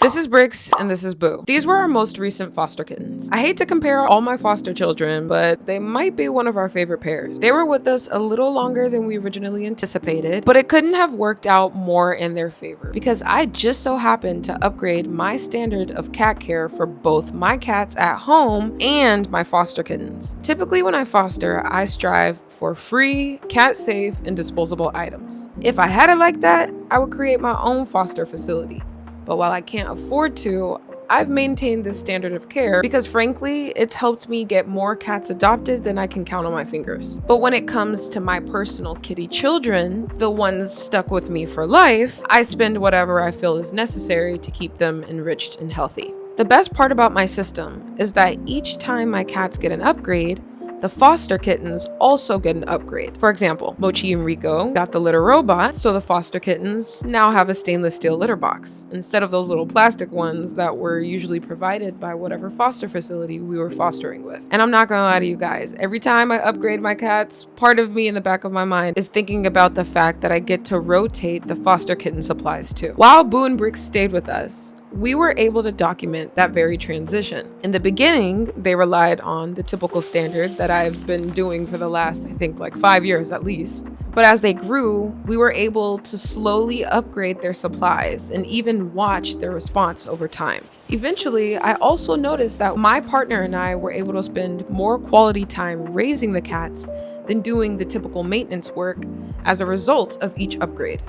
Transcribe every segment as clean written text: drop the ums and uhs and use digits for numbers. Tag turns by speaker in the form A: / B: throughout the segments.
A: This is Bricks and this is Boo. These were our most recent foster kittens. I hate to compare all my foster children, but they might be one of our favorite pairs. They were with us a little longer than we originally anticipated, but it couldn't have worked out more in their favor because I just so happened to upgrade my standard of cat care for both my cats at home and my foster kittens. Typically when I foster, I strive for free, cat safe, and disposable items. If I had it like that, I would create my own foster facility. But while I can't afford to, I've maintained this standard of care because frankly, it's helped me get more cats adopted than I can count on my fingers. But when it comes to my personal kitty children, the ones stuck with me for life, I spend whatever I feel is necessary to keep them enriched and healthy. The best part about my system is that each time my cats get an upgrade, the foster kittens also get an upgrade. For example, Mochi and Rico got the litter robot, so the foster kittens now have a stainless steel litter box, instead of those little plastic ones that were usually provided by whatever foster facility we were fostering with. And I'm not gonna lie to you guys, every time I upgrade my cats, part of me in the back of my mind is thinking about the fact that I get to rotate the foster kitten supplies too. While Boo and Bricks stayed with us, we were able to document that very transition. In the beginning, they relied on the typical standard that I've been doing for the last, I think, like 5 years at least. But as they grew, we were able to slowly upgrade their supplies and even watch their response over time. Eventually, I also noticed that my partner and I were able to spend more quality time raising the cats than doing the typical maintenance work as a result of each upgrade.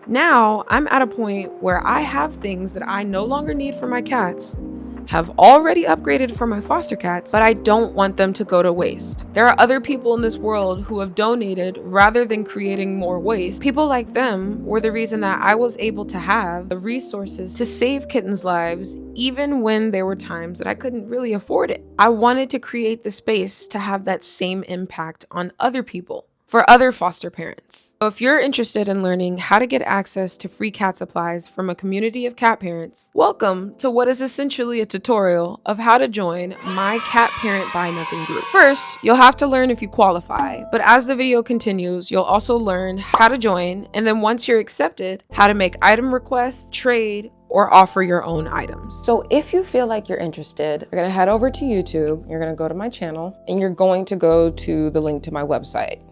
A: Now, I'm at a point where I have things that I no longer need for my cats, have already upgraded for my foster cats, but I don't want them to go to waste. There are other people in this world who have donated rather than creating more waste. People like them were the reason that I was able to have the resources to save kittens' lives even when there were times that I couldn't really afford it. I wanted to create the space to have that same impact on other people, for other foster parents. So if you're interested in learning how to get access to free cat supplies from a community of cat parents, welcome to what is essentially a tutorial of how to join my Cat Parent Buy Nothing group. First, you'll have to learn if you qualify, but as the video continues, you'll also learn how to join, and then once you're accepted, how to make item requests, trade, or offer your own items. So if you feel like you're interested, you're gonna head over to YouTube, you're gonna go to my channel, and you're going to go to the link to my website.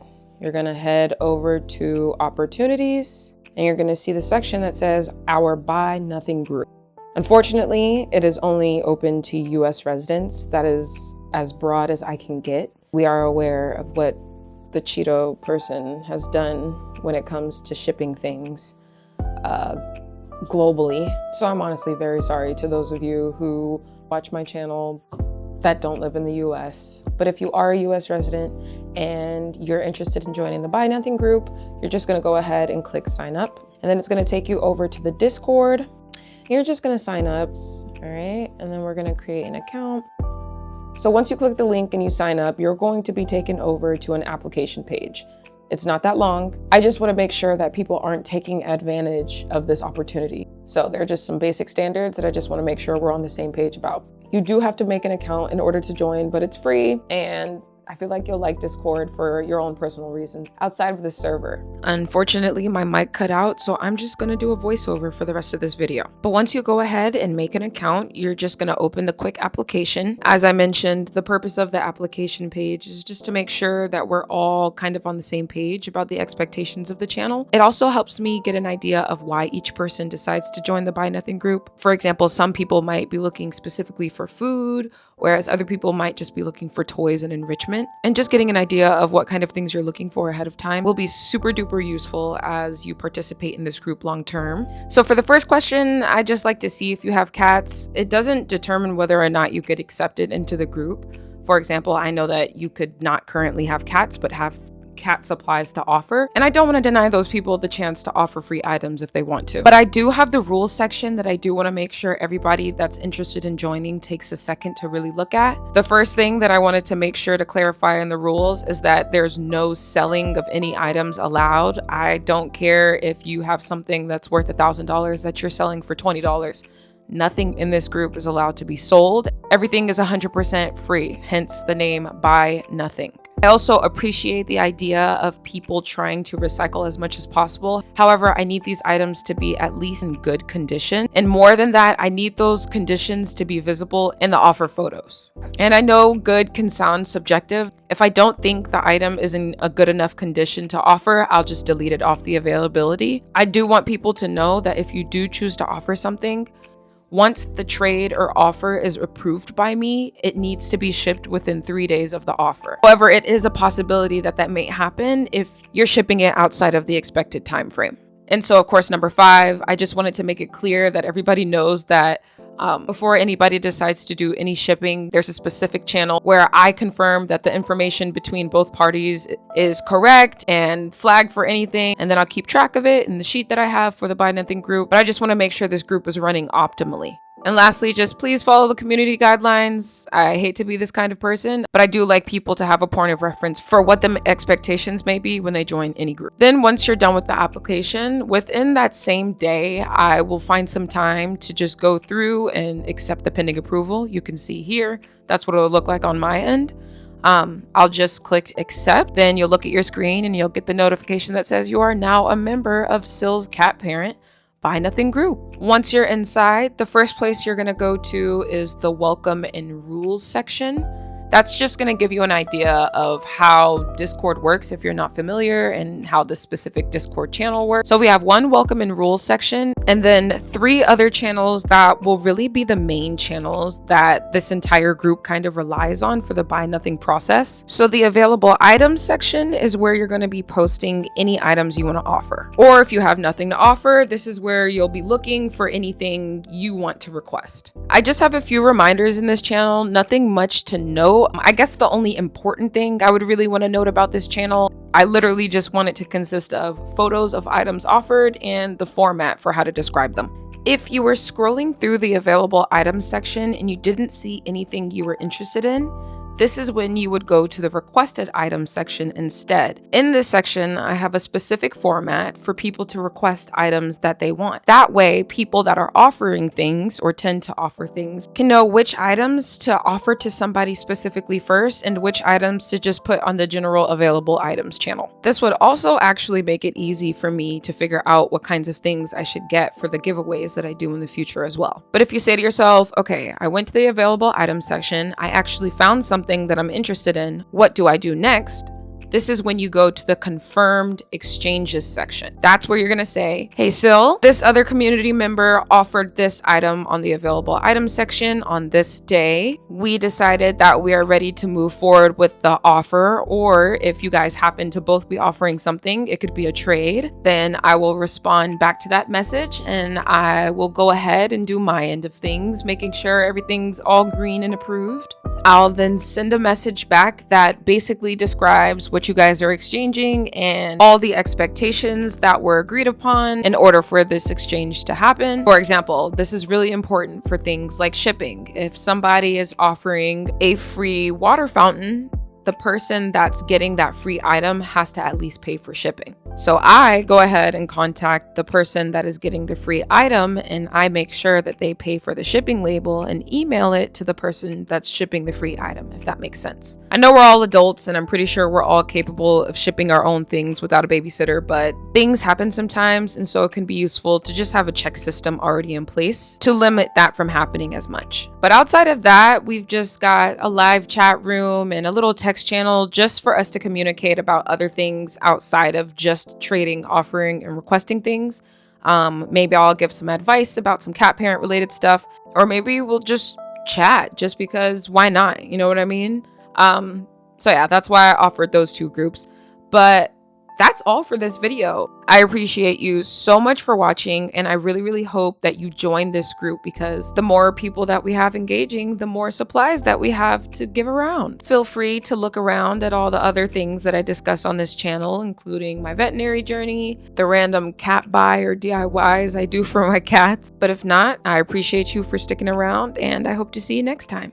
A: You're gonna head over to opportunities and you're gonna see the section that says our Buy Nothing group. Unfortunately, it is only open to US residents. That is as broad as I can get. We are aware of what the Cheeto person has done when it comes to shipping things globally. So I'm honestly very sorry to those of you who watch my channel that don't live in the US. But if you are a US resident and you're interested in joining the Buy Nothing group, you're just gonna go ahead and click sign up. And then it's gonna take you over to the Discord. You're just gonna sign up, all right? And then we're gonna create an account. So once you click the link and you sign up, you're going to be taken over to an application page. It's not that long. I just wanna make sure that people aren't taking advantage of this opportunity. So there are just some basic standards that I just wanna make sure we're on the same page about. You do have to make an account in order to join, but it's free, and I feel like you'll like Discord for your own personal reasons outside of the server. Unfortunately, my mic cut out, so I'm just gonna do a voiceover for the rest of this video. But once you go ahead and make an account, you're just gonna open the quick application. As I mentioned, the purpose of the application page is just to make sure that we're all kind of on the same page about the expectations of the channel. It also helps me get an idea of why each person decides to join the Buy Nothing group. For example, some people might be looking specifically for food, whereas other people might just be looking for toys and enrichment. And just getting an idea of what kind of things you're looking for ahead of time will be super duper useful as you participate in this group long term. So for the first question, I just like to see if you have cats. It doesn't determine whether or not you get accepted into the group. For example, I know that you could not currently have cats, but have cat supplies to offer. And I don't want to deny those people the chance to offer free items if they want to. But I do have the rules section that I do want to make sure everybody that's interested in joining takes a second to really look at. The first thing that I wanted to make sure to clarify in the rules is that there's no selling of any items allowed. I don't care if you have something that's worth $1,000 that you're selling for $20. Nothing in this group is allowed to be sold. Everything is 100% free, hence the name Buy Nothing. I also appreciate the idea of people trying to recycle as much as possible. However, I need these items to be at least in good condition. And more than that, I need those conditions to be visible in the offer photos. And I know good can sound subjective. If I don't think the item is in a good enough condition to offer, I'll just delete it off the availability. I do want people to know that if you do choose to offer something, once the trade or offer is approved by me, it needs to be shipped within 3 days of the offer. However, it is a possibility that that may happen if you're shipping it outside of the expected time frame. And so, of course, number 5, I just wanted to make it clear that everybody knows that before anybody decides to do any shipping, there's a specific channel where I confirm that the information between both parties is correct and flag for anything. And then I'll keep track of it in the sheet that I have for the Buy Nothing group. But I just want to make sure this group is running optimally. And lastly, just please follow the community guidelines. I hate to be this kind of person, but I do like people to have a point of reference for what the expectations may be when they join any group. Then once you're done with the application, within that same day, I will find some time to just go through and accept the pending approval. You can see here, that's what it'll look like on my end. I'll just click accept. Then you'll look at your screen and you'll get the notification that says you are now a member of Syl's Cat Parent Buy Nothing group. Once you're inside, the first place you're gonna go to is the welcome and rules section. That's just gonna give you an idea of how Discord works if you're not familiar and how this specific Discord channel works. So we have one welcome and rules section and then 3 other channels that will really be the main channels that this entire group kind of relies on for the Buy Nothing process. So the available items section is where you're gonna be posting any items you wanna offer. Or if you have nothing to offer, this is where you'll be looking for anything you want to request. I just have a few reminders in this channel, nothing much to note. I guess the only important thing I would really want to note about this channel, I literally just want it to consist of photos of items offered and the format for how to describe them. If you were scrolling through the available items section and you didn't see anything you were interested in, this is when you would go to the requested items section instead. In this section, I have a specific format for people to request items that they want. That way, people that are offering things or tend to offer things can know which items to offer to somebody specifically first and which items to just put on the general available items channel. This would also actually make it easy for me to figure out what kinds of things I should get for the giveaways that I do in the future as well. But if you say to yourself, okay, I went to the available items section, I actually found something that I'm interested in. What do I do next? This is when you go to the confirmed exchanges section. That's where you're gonna say, hey Syl, this other community member offered this item on the available items section on this day. We decided that we are ready to move forward with the offer, or if you guys happen to both be offering something, it could be a trade, then I will respond back to that message and I will go ahead and do my end of things, making sure everything's all green and approved. I'll then send a message back that basically describes what you guys are exchanging and all the expectations that were agreed upon in order for this exchange to happen. For example, this is really important for things like shipping. If somebody is offering a free water fountain, the person that's getting that free item has to at least pay for shipping. So I go ahead and contact the person that is getting the free item and I make sure that they pay for the shipping label and email it to the person that's shipping the free item, if that makes sense. I know we're all adults and I'm pretty sure we're all capable of shipping our own things without a babysitter, but things happen sometimes, and so it can be useful to just have a check system already in place to limit that from happening as much. But outside of that, we've just got a live chat room and a little text channel just for us to communicate about other things outside of just trading, offering, and requesting things. Maybe I'll give some advice about some cat parent related stuff, or maybe we'll just chat just because why not? You know what I mean? So yeah, that's why I offered those 2 groups. But that's all for this video. I appreciate you so much for watching, and I really hope that you join this group because the more people that we have engaging, the more supplies that we have to give around. Feel free to look around at all the other things that I discuss on this channel, including my veterinary journey, the random cat buy or DIYs I do for my cats. But if not, I appreciate you for sticking around, and I hope to see you next time.